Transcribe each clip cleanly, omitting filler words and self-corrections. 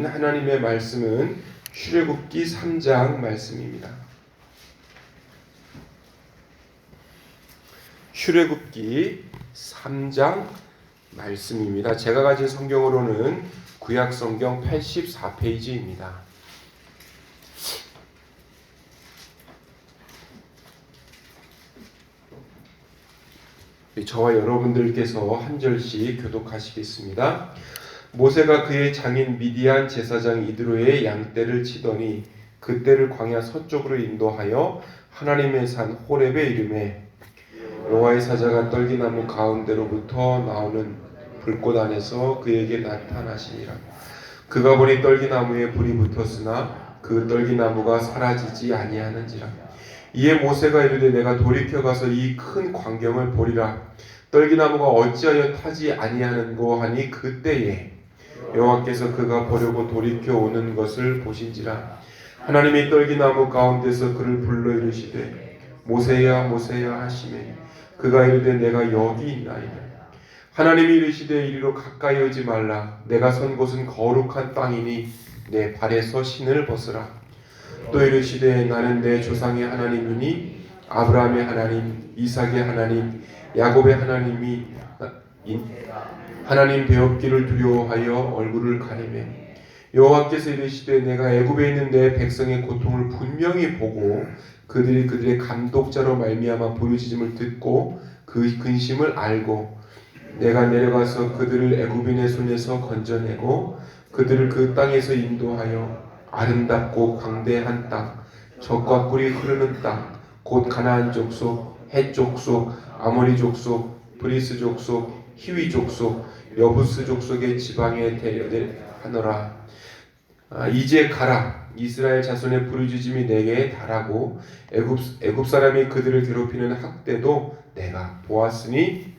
주신 하나님의 말씀은 출애굽기 3장 말씀입니다. 출애굽기 3장 말씀입니다. 제가 가진 성경으로는 구약 성경 84페이지입니다. 저와 여러분들께서 한 절씩 교독하시겠습니다. 모세가 그의 장인 미디안 제사장 이드로의 양떼를 치더니 그 떼를 광야 서쪽으로 인도하여 하나님의 산 호렙에 이르매 여호와의 사자가 떨기나무 가운데로부터 나오는 불꽃 안에서 그에게 나타나시니라. 그가 보니 떨기나무에 불이 붙었으나 그 떨기나무가 사라지지 아니하는지라. 이에 모세가 이르되 내가 돌이켜 가서 이 큰 광경을 보리라. 떨기나무가 어찌하여 타지 아니하는고 하니 그때에 여호와께서 그가 보려고 돌이켜 오는 것을 보신지라. 하나님이 떨기나무 가운데서 그를 불러 이르시되 모세야 모세야 하시매 그가 이르되 내가 여기 있나이다. 하나님이 이르시되 이리로 가까이 오지 말라. 내가 선 곳은 거룩한 땅이니 내 발에서 신을 벗으라. 또 이르시되 나는 내 조상의 하나님이니 아브라함의 하나님, 이삭의 하나님, 야곱의 하나님이 하나님 배웠기를 두려워하여 얼굴을 가리매 여호와께서 이르시되 내가 애굽에 있는 내 백성의 고통을 분명히 보고 그들이 그들의 감독자로 말미암아 부르짖음을 듣고 그 근심을 알고 내가 내려가서 그들을 애굽인의 손에서 건져내고 그들을 그 땅에서 인도하여 아름답고 광대한 땅, 젖과 꿀이 흐르는 땅, 곧 가나안 족속, 헷 족속, 아모리 족속, 브리스 족속, 히위 족속, 여부스 족속의 지방에 데려하노라. 이제 가라. 이스라엘 자손의 부르짖음이 내게 달하고 애굽 사람이 그들을 괴롭히는 학대도 내가 보았으니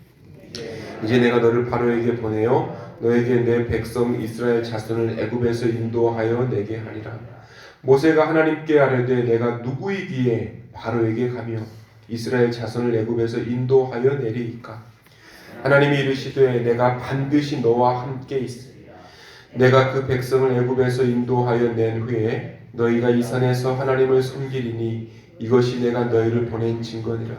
이제 내가 너를 바로에게 보내어 너에게 내 백성 이스라엘 자손을 애굽에서 인도하여 내게 하리라. 모세가 하나님께 아뢰되 내가 누구이기에 바로에게 가며 이스라엘 자손을 애굽에서 인도하여 내리이까. 하나님이 이르시되 내가 반드시 너와 함께 있으리. 내가 그 백성을 애굽에서 인도하여 낸 후에 너희가 이 산에서 하나님을 섬기리니 이것이 내가 너희를 보낸 증거니라.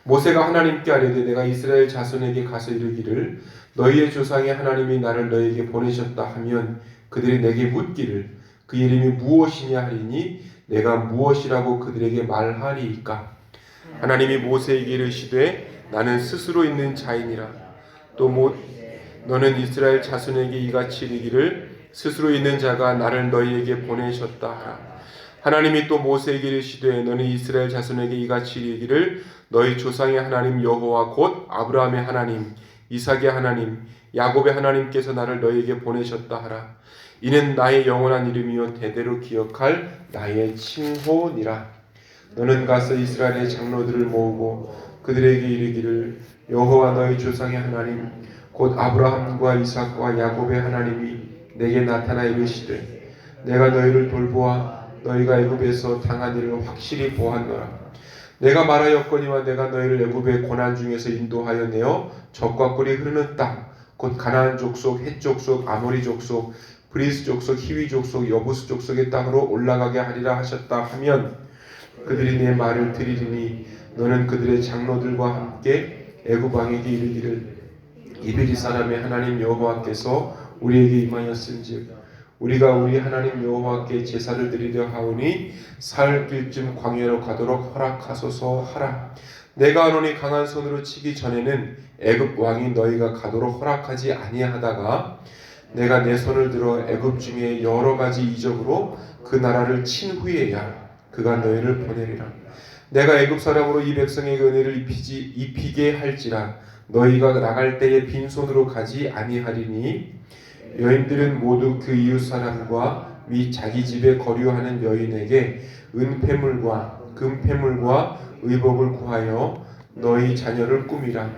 모세가 하나님께 아뢰되 내가 이스라엘 자손에게 가서 이르기를 너희의 조상의 하나님이 나를 너희에게 보내셨다 하면 그들이 내게 묻기를 그 이름이 무엇이냐 하리니 내가 무엇이라고 그들에게 말하리이까. 하나님이 모세에게 이르시되 나는 스스로 있는 자이니라. 또 너는 이스라엘 자손에게 이같이 이르기를 스스로 있는 자가 나를 너희에게 보내셨다 하라. 하나님이 또 모세에게 이르시되 너는 이스라엘 자손에게 이같이 이르기를 너희 조상의 하나님 여호와 곧 아브라함의 하나님, 이삭의 하나님, 야곱의 하나님께서 나를 너희에게 보내셨다 하라. 이는 나의 영원한 이름이요 대대로 기억할 나의 칭호니라. 너는 가서 이스라엘의 장로들을 모으고 그들에게 이르기를 여호와 너희 조상의 하나님 곧 아브라함과 이삭과 야곱의 하나님이 내게 나타나 이르시되 내가 너희를 돌보아 너희가 애굽에서 당한 일을 확실히 보았노라. 내가 말하였거니와 내가 너희를 애굽의 고난 중에서 인도하여 내어 젖과 꿀이 흐르는 땅 곧 가나안 족속, 헷 족속, 아모리 족속, 브리스 족속, 히위 족속, 여부스 족속의 땅으로 올라가게 하리라 하셨다 하면 그들이 내 말을 들으리니 너는 그들의 장로들과 함께 애굽 왕에게 이르기를 이브리 사람의 하나님 여호와께서 우리에게 임하였은즉 우리가 우리 하나님 여호와께 제사를 드리려 하오니 사흘 길쯤 광야로 가도록 허락하소서 하라. 내가 하노니 강한 손으로 치기 전에는 애굽 왕이 너희가 가도록 허락하지 아니하다가 내가 내 손을 들어 애굽 중에 여러 가지 이적으로 그 나라를 친 후에야 그가 너희를 보내리라. 내가 애굽 사람으로 이 백성에게 은혜를 입히게 할지라 너희가 나갈 때에 빈손으로 가지 아니하리니 여인들은 모두 그 이웃 사람과 및 자기 집에 거류하는 여인에게 은폐물과 금폐물과 의복을 구하여 너희 자녀를 꾸미라.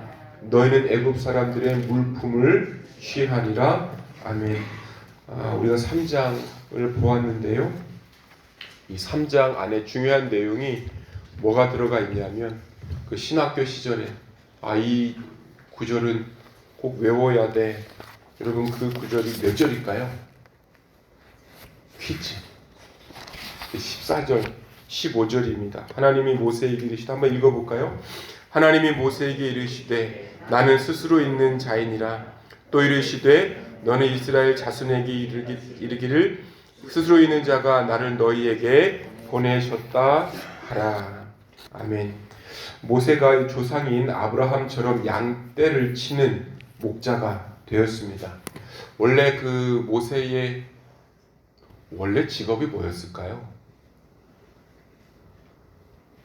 너희는 애굽 사람들의 물품을 취하리라. 아멘. 우리가 3장을 보았는데요. 이 3장 안에 중요한 내용이 뭐가 들어가 있냐면 그 신학교 시절에 이 구절은 꼭 외워야 돼. 여러분 그 구절이 몇 절일까요? 퀴즈. 14절, 15절입니다. 하나님이 모세에게 이르시되, 한번 읽어볼까요? 하나님이 모세에게 이르시되 나는 스스로 있는 자이니라. 또 이르시되 너는 이스라엘 자손에게 이르기를 스스로 있는 자가 나를 너희에게 보내셨다 하라. 아멘. 모세가 조상인 아브라함처럼 양떼를 치는 목자가 되었습니다. 원래 그 모세의 원래 직업이 뭐였을까요?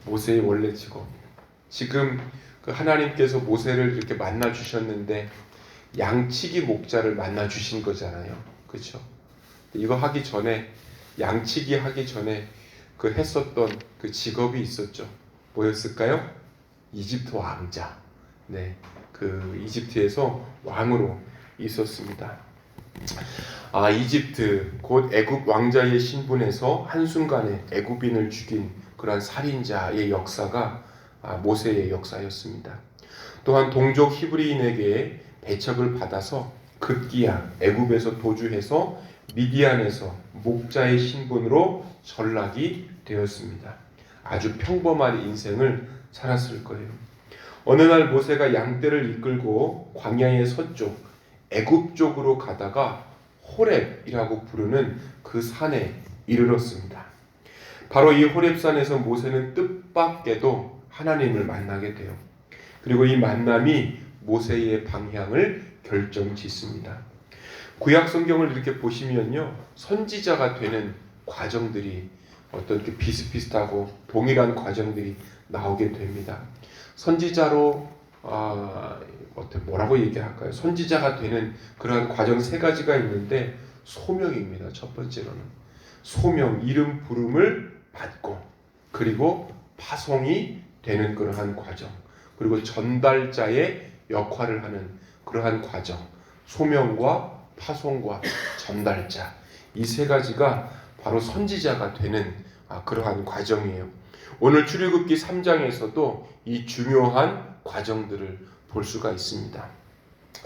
모세의 원래 직업. 지금 그 하나님께서 모세를 이렇게 만나 주셨는데 양치기 목자를 만나 주신 거잖아요. 그렇죠? 이거 하기 전에, 양치기 하기 전에 그 했었던 그 직업이 있었죠. 뭐였을까요? 이집트 왕자. 네, 그 이집트에서 왕으로 있었습니다. 이집트 곧 애굽 왕자의 신분에서 한순간에 애굽인을 죽인 그러한 살인자의 역사가 모세의 역사였습니다. 또한 동족 히브리인에게 배척을 받아서 급기야 애굽에서 도주해서 미디안에서 목자의 신분으로 전락이 되었습니다. 아주 평범한 인생을 살았을 거예요. 어느 날 모세가 양떼를 이끌고 광야의 서쪽 애굽 쪽으로 가다가 호렙이라고 부르는 그 산에 이르렀습니다. 바로 이 호렙산에서 모세는 뜻밖에도 하나님을 만나게 돼요. 그리고 이 만남이 모세의 방향을 결정짓습니다. 구약 성경을 이렇게 보시면요, 선지자가 되는 과정들이 어떤 그 비슷비슷하고 동일한 과정들이 나오게 됩니다. 선지자로 뭐라고 얘기할까요? 선지자가 되는 그러한 과정 세 가지가 있는데, 소명입니다. 첫 번째로는 소명, 이름 부름을 받고, 그리고 파송이 되는 그러한 과정, 그리고 전달자의 역할을 하는 그러한 과정, 소명과 파송과 전달자, 이 세 가지가 바로 선지자가 되는 그러한 과정이에요. 오늘 출애굽기 3장에서도 이 중요한 과정들을 볼 수가 있습니다.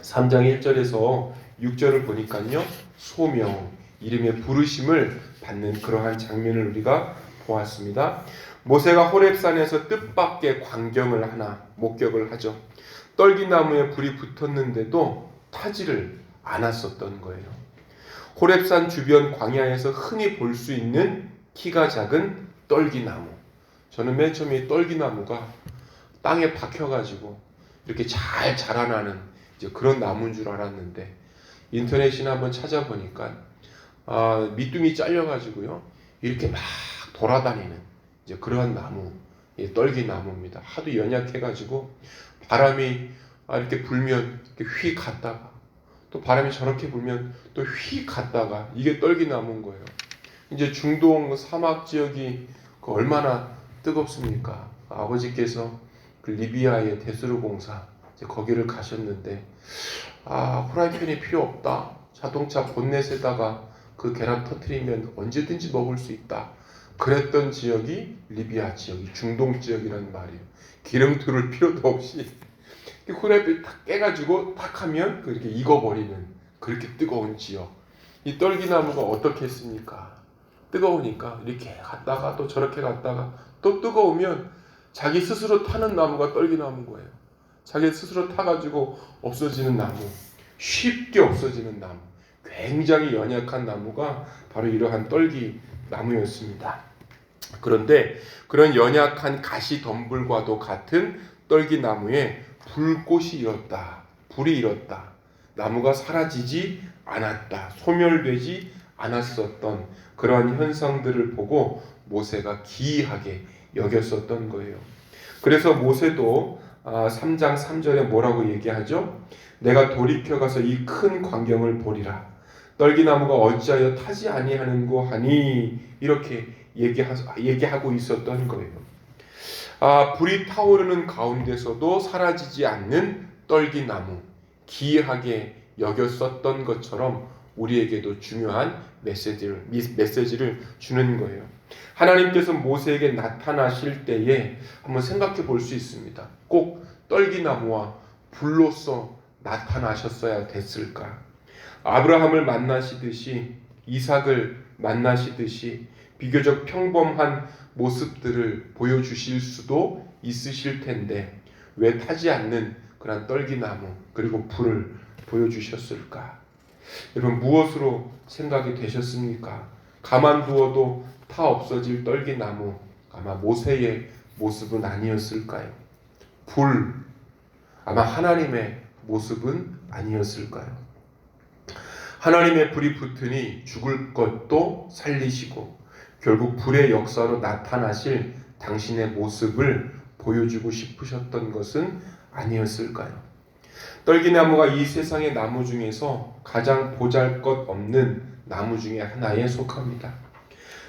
3장 1절에서 6절을 보니까요, 소명, 이름의 부르심을 받는 그러한 장면을 우리가 보았습니다. 모세가 호렙산에서 뜻밖의 광경을 하나 목격을 하죠. 떨기나무에 불이 붙었는데도 타지를 않았었던 거예요. 호렙산 주변 광야에서 흔히 볼 수 있는 키가 작은 떨기나무. 저는 맨 처음에 이 떨기나무가 땅에 박혀가지고 이렇게 잘 자라나는 이제 그런 나무인 줄 알았는데, 인터넷이나 한번 찾아보니까 밑둥이 잘려가지고요, 이렇게 막 돌아다니는 이제 그러한 나무, 떨기나무입니다. 하도 연약해가지고 바람이 이렇게 불면 이렇게 휙 갔다가, 또 바람이 저렇게 불면 또 휙 갔다가, 이게 떨기나무인 거예요. 이제 중동 사막 지역이 얼마나 뜨겁습니까? 아버지께서 그 리비아의 대수로 공사 거기를 가셨는데, 후라이팬이 필요 없다. 자동차 본넷에다가 그 계란 터트리면 언제든지 먹을 수 있다. 그랬던 지역이 리비아 지역이 중동 지역이라는 말이에요. 기름 두를 필요도 없이 후라이팬 탁 깨가지고 탁 하면 그렇게 익어버리는 그렇게 뜨거운 지역. 이 떨기나무가 어떻게 했습니까? 뜨거우니까 이렇게 갔다가 또 저렇게 갔다가 또 뜨거우면 자기 스스로 타는 나무가 떨기나무인 거예요. 자기 스스로 타가지고 없어지는 나무, 쉽게 없어지는 나무, 굉장히 연약한 나무가 바로 이러한 떨기나무였습니다. 그런데 그런 연약한 가시덤불과도 같은 떨기나무에 불꽃이 일었다, 불이 일었다, 나무가 사라지지 않았다, 소멸되지 않았었던 그러한 현상들을 보고 모세가 기이하게 여겼었던 거예요. 그래서 모세도 3장 3절에 뭐라고 얘기하죠? 내가 돌이켜가서 이 큰 광경을 보리라. 떨기나무가 어찌하여 타지 아니하는고 하니, 이렇게 얘기하고 있었던 거예요. 불이 타오르는 가운데서도 사라지지 않는 떨기나무, 기이하게 여겼었던 것처럼 우리에게도 중요한 메시지를 주는 거예요. 하나님께서 모세에게 나타나실 때에 한번 생각해 볼 수 있습니다. 꼭 떨기나무와 불로서 나타나셨어야 됐을까? 아브라함을 만나시듯이 이삭을 만나시듯이 비교적 평범한 모습들을 보여주실 수도 있으실 텐데 왜 타지 않는 그런 떨기나무 그리고 불을 보여주셨을까? 여러분 무엇으로 생각이 되셨습니까? 가만두어도 타 없어질 떨기나무 아마 모세의 모습은 아니었을까요? 불 아마 하나님의 모습은 아니었을까요? 하나님의 불이 붙으니 죽을 것도 살리시고 결국 불의 역사로 나타나실 당신의 모습을 보여주고 싶으셨던 것은 아니었을까요? 떨기나무가 이 세상의 나무 중에서 가장 보잘것없는 나무 중에 하나에 속합니다.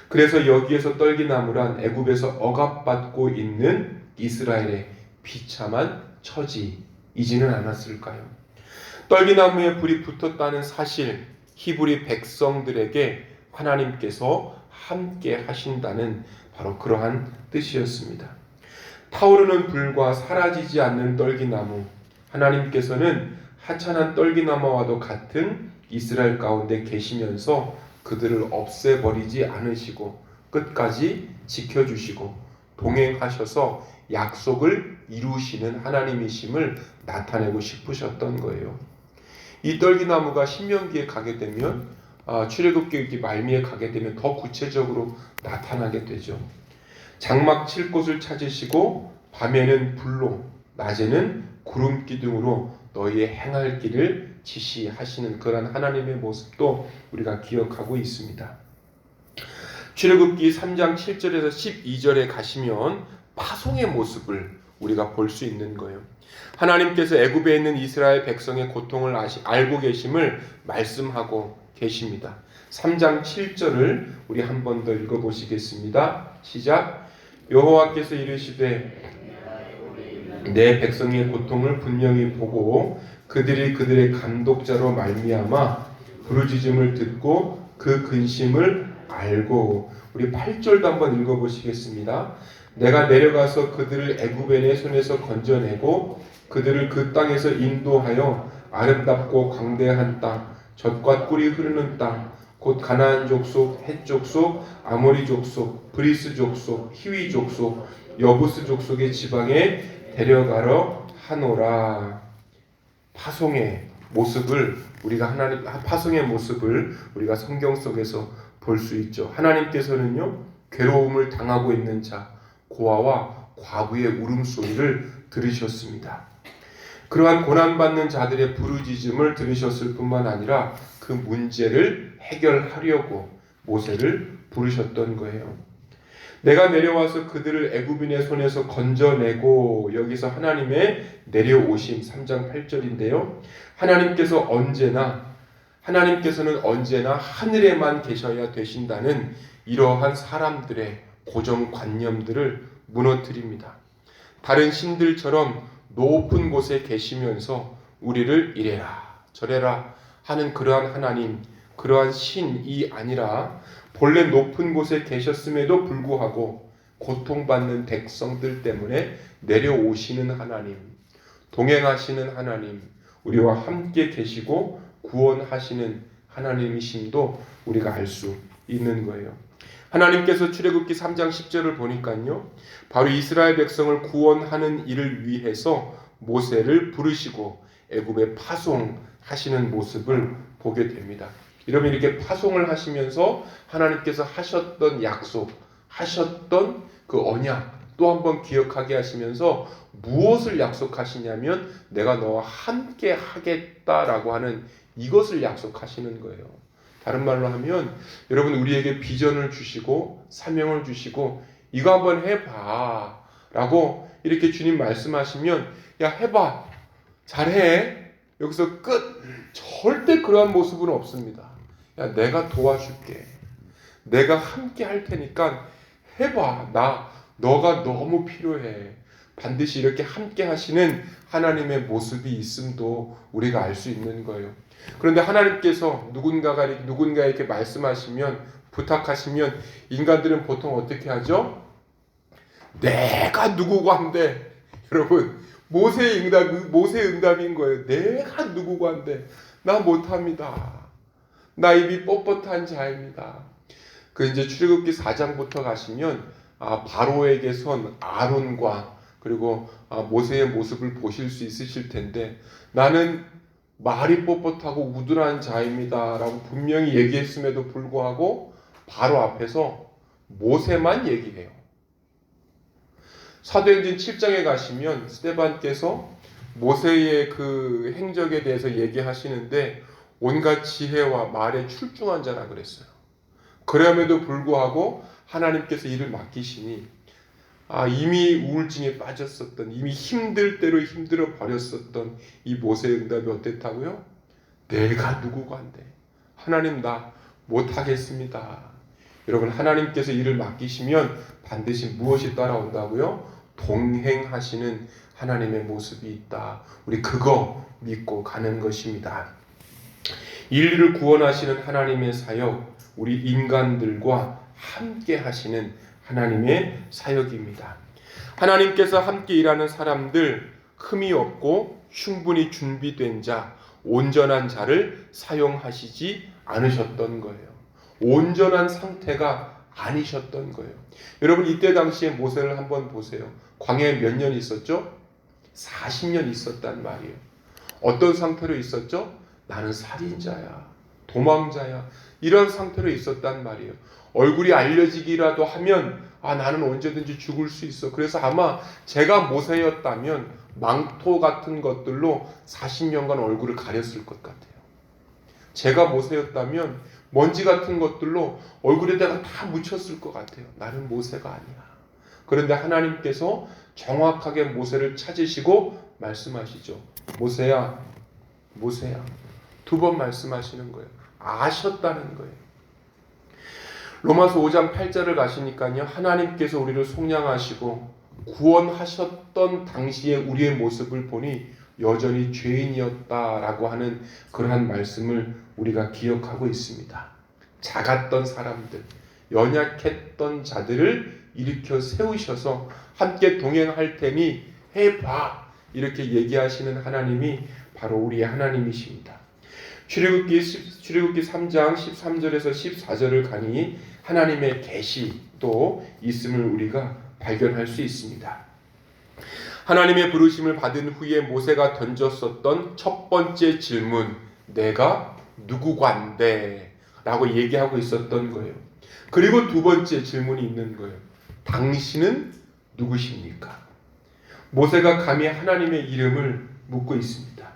그래서 여기에서 떨기나무란 애굽에서 억압받고 있는 이스라엘의 비참한 처지이지는 않았을까요? 떨기나무에 불이 붙었다는 사실, 히브리 백성들에게 하나님께서 함께 하신다는 바로 그러한 뜻이었습니다. 타오르는 불과 사라지지 않는 떨기나무, 하나님께서는 하찮은 떨기나무와도 같은 이스라엘 가운데 계시면서 그들을 없애버리지 않으시고 끝까지 지켜주시고 동행하셔서 약속을 이루시는 하나님이심을 나타내고 싶으셨던 거예요. 이 떨기나무가 신명기에 가게 되면 출애굽기 말미에 가게 되면 더 구체적으로 나타나게 되죠. 장막 칠 곳을 찾으시고 밤에는 불로 낮에는 구름 기둥으로 너희의 행할 길을 지시하시는 그런 하나님의 모습도 우리가 기억하고 있습니다. 출애굽기 3장 7절에서 12절에 가시면 파송의 모습을 우리가 볼 수 있는 거예요. 하나님께서 애굽에 있는 이스라엘 백성의 고통을 알고 계심을 말씀하고 계십니다. 3장 7절을 우리 한 번 더 읽어보시겠습니다. 시작. 여호와께서 이르시되 내 백성의 고통을 분명히 보고 그들이 그들의 감독자로 말미암아 부르짖음을 듣고 그 근심을 알고. 우리 8절도 한번 읽어보시겠습니다. 내가 내려가서 그들을 애굽인의 손에서 건져내고 그들을 그 땅에서 인도하여 아름답고 광대한 땅, 젖과 꿀이 흐르는 땅, 곧 가나안 족속, 헷 족속, 아모리 족속, 브리스 족속, 히위 족속, 여부스 족속의 지방에 데려가러 하노라. 파송의 모습을 우리가 성경 속에서 볼 수 있죠. 하나님께서는요, 괴로움을 당하고 있는 자, 고아와 과부의 울음소리를 들으셨습니다. 그러한 고난받는 자들의 부르짖음을 들으셨을 뿐만 아니라 그 문제를 해결하려고 모세를 부르셨던 거예요. 내가 내려와서 그들을 애굽인의 손에서 건져내고, 여기서 하나님의 내려오심 3장 8절인데요. 하나님께서는 언제나 하늘에만 계셔야 되신다는 이러한 사람들의 고정관념들을 무너뜨립니다. 다른 신들처럼 높은 곳에 계시면서 우리를 이래라 저래라 하는 그러한 하나님, 그러한 신이 아니라 본래 높은 곳에 계셨음에도 불구하고 고통받는 백성들 때문에 내려오시는 하나님, 동행하시는 하나님, 우리와 함께 계시고 구원하시는 하나님이심도 우리가 알 수 있는 거예요. 하나님께서 출애굽기 3장 10절을 보니까요, 바로 이스라엘 백성을 구원하는 일을 위해서 모세를 부르시고 애굽에 파송하시는 모습을 보게 됩니다. 이러면 이렇게 파송을 하시면서 하나님께서 하셨던 약속, 하셨던 그 언약 또 한번 기억하게 하시면서 무엇을 약속하시냐면 내가 너와 함께 하겠다라고 하는 이것을 약속하시는 거예요. 다른 말로 하면 여러분, 우리에게 비전을 주시고 사명을 주시고 이거 한번 해봐 라고 이렇게 주님 말씀하시면 야 해봐 잘해 여기서 끝. 절대 그러한 모습은 없습니다. 야 내가 도와줄게, 내가 함께 할 테니까 해봐, 너가 너무 필요해. 반드시 이렇게 함께 하시는 하나님의 모습이 있음도 우리가 알 수 있는 거예요. 그런데 하나님께서 누군가에게 말씀하시면, 부탁하시면 인간들은 보통 어떻게 하죠? 내가 누구고 한데. 여러분, 모세의 응답인 거예요. 내가 누구고 한데 나 못합니다. 나 입이 뻣뻣한 자입니다. 그 이제 출애굽기 4장부터 가시면 바로에게 선 아론과 그리고 모세의 모습을 보실 수 있으실 텐데, 나는 말이 뻣뻣하고 우둔한 자입니다라고 분명히 얘기했음에도 불구하고 바로 앞에서 모세만 얘기해요. 사도행전 7장에 가시면 스데반께서 모세의 그 행적에 대해서 얘기하시는데 온갖 지혜와 말에 출중한 자라 그랬어요. 그럼에도 불구하고 하나님께서 일을 맡기시니 이미 우울증에 빠졌었던, 이미 힘들 대로 힘들어 버렸었던 이 모세의 응답이 어땠다고요? 내가 누구간데 하나님 나 못하겠습니다. 여러분, 하나님께서 일을 맡기시면 반드시 무엇이 따라온다고요? 동행하시는 하나님의 모습이 있다. 우리 그거 믿고 가는 것입니다. 인류를 구원하시는 하나님의 사역, 우리 인간들과 함께 하시는 하나님의 사역입니다. 하나님께서 함께 일하는 사람들, 흠이 없고 충분히 준비된 자, 온전한 자를 사용하시지 않으셨던 거예요. 온전한 상태가 아니셨던 거예요. 여러분, 이때 당시에 모세를 한번 보세요. 광야에 몇 년 있었죠? 40년 있었단 말이에요. 어떤 상태로 있었죠? 나는 살인자야, 도망자야, 이런 상태로 있었단 말이에요. 얼굴이 알려지기라도 하면 나는 언제든지 죽을 수 있어. 그래서 아마 제가 모세였다면 망토 같은 것들로 40년간 얼굴을 가렸을 것 같아요. 제가 모세였다면 먼지 같은 것들로 얼굴에다가 다 묻혔을 것 같아요. 나는 모세가 아니야. 그런데 하나님께서 정확하게 모세를 찾으시고 말씀하시죠. 모세야, 모세야. 2번 말씀하시는 거예요. 아셨다는 거예요. 로마서 5장 8절을 가시니까요, 하나님께서 우리를 속량하시고 구원하셨던 당시의 우리의 모습을 보니 여전히 죄인이었다라고 하는 그러한 말씀을 우리가 기억하고 있습니다. 작았던 사람들, 연약했던 자들을 일으켜 세우셔서 함께 동행할 테니 해봐, 이렇게 얘기하시는 하나님이 바로 우리의 하나님이십니다. 출애굽기 3장 13절에서 14절을 가니 하나님의 계시도 있음을 우리가 발견할 수 있습니다. 하나님의 부르심을 받은 후에 모세가 던졌었던 첫 번째 질문, 내가 누구관데? 라고 얘기하고 있었던 거예요. 그리고 2번째 질문이 있는 거예요. 당신은 누구십니까? 모세가 감히 하나님의 이름을 묻고 있습니다.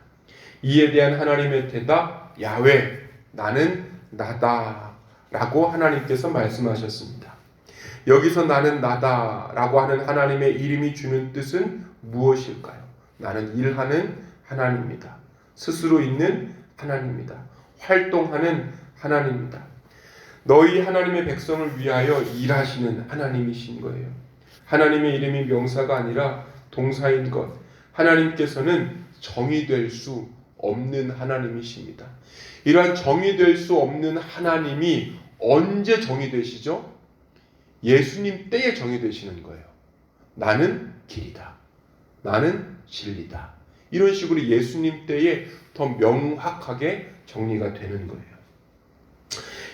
이에 대한 하나님의 대답, 야훼, 나는 나다 라고 하나님께서 말씀하셨습니다. 여기서 나는 나다 라고 하는 하나님의 이름이 주는 뜻은 무엇일까요? 나는 일하는 하나님입니다. 스스로 있는 하나님입니다. 활동하는 하나님입니다. 너희 하나님의 백성을 위하여 일하시는 하나님이신 거예요. 하나님의 이름이 명사가 아니라 동사인 것. 하나님께서는 정의될 수 없는 하나님이십니다. 이러한 정의될 수 없는 하나님이 언제 정의되시죠? 예수님 때에 정의되시는 거예요. 나는 길이다. 나는 진리다. 이런 식으로 예수님 때에 더 명확하게 정리가 되는 거예요.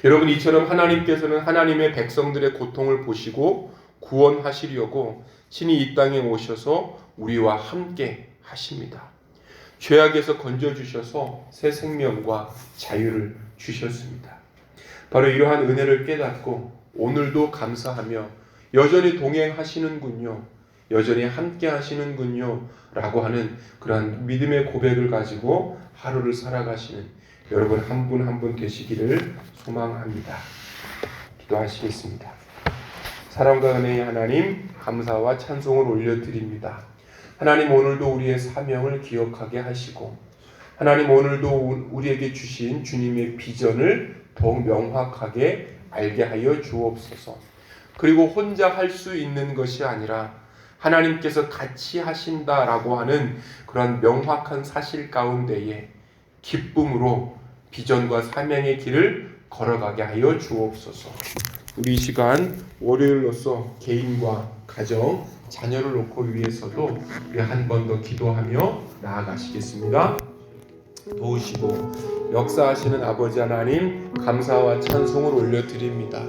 여러분, 이처럼 하나님께서는 하나님의 백성들의 고통을 보시고 구원하시려고 친히 이 땅에 오셔서 우리와 함께 하십니다. 죄악에서 건져주셔서 새 생명과 자유를 주셨습니다. 바로 이러한 은혜를 깨닫고 오늘도 감사하며 여전히 동행하시는군요, 여전히 함께 하시는군요 라고 하는 그러한 믿음의 고백을 가지고 하루를 살아가시는 여러분 한 분 한 분 되시기를 소망합니다. 기도하시겠습니다. 사랑과 은혜의 하나님, 감사와 찬송을 올려드립니다. 하나님, 오늘도 우리의 사명을 기억하게 하시고 하나님, 오늘도 우리에게 주신 주님의 비전을 더욱 명확하게 알게 하여 주옵소서. 그리고 혼자 할 수 있는 것이 아니라 하나님께서 같이 하신다라고 하는 그런 명확한 사실 가운데에 기쁨으로 비전과 사명의 길을 걸어가게 하여 주옵소서. 우리 이 시간 월요일로서 개인과 가정, 자녀를 놓고 위해서도 우리 한 번 더 기도하며 나아가시겠습니다. 도우시고 역사하시는 아버지 하나님, 감사와 찬송을 올려드립니다.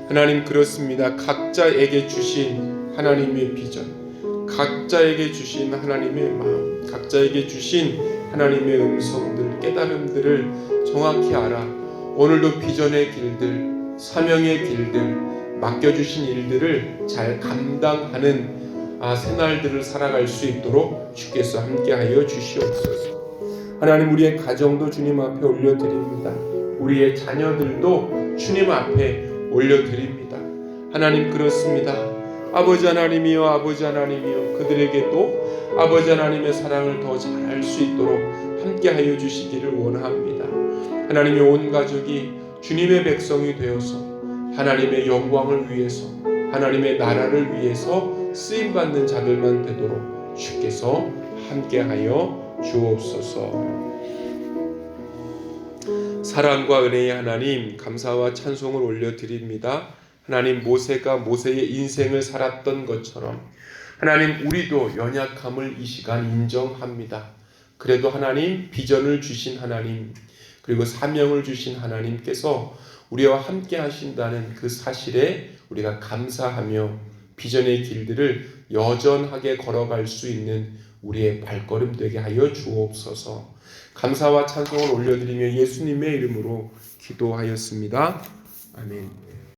하나님 그렇습니다. 각자에게 주신 하나님의 비전, 각자에게 주신 하나님의 마음, 각자에게 주신 하나님의 음성들, 깨달음들을 정확히 알아 오늘도 비전의 길들, 사명의 길들, 맡겨주신 일들을 잘 감당하는 새날들을 살아갈 수 있도록 주께서 함께하여 주시옵소서. 하나님 우리의 가정도 주님 앞에 올려드립니다. 우리의 자녀들도 주님 앞에 올려드립니다. 하나님 그렇습니다. 아버지 하나님이여, 아버지 하나님이여, 그들에게도 아버지 하나님의 사랑을 더 잘할 수 있도록 함께하여 주시기를 원합니다. 하나님의 온 가족이 주님의 백성이 되어서 하나님의 영광을 위해서, 하나님의 나라를 위해서 쓰임받는 자들만 되도록 주께서 함께하여 주옵소서. 사랑과 은혜의 하나님, 감사와 찬송을 올려드립니다. 하나님, 모세가 모세의 인생을 살았던 것처럼 하나님 우리도 연약함을 이 시간 인정합니다. 그래도 하나님, 비전을 주신 하나님, 그리고 사명을 주신 하나님께서 우리와 함께 하신다는 그 사실에 우리가 감사하며 비전의 길들을 여전하게 걸어갈 수 있는 우리의 발걸음 되게 하여 주옵소서. 감사와 찬송을 올려드리며 예수님의 이름으로 기도하였습니다. 아멘.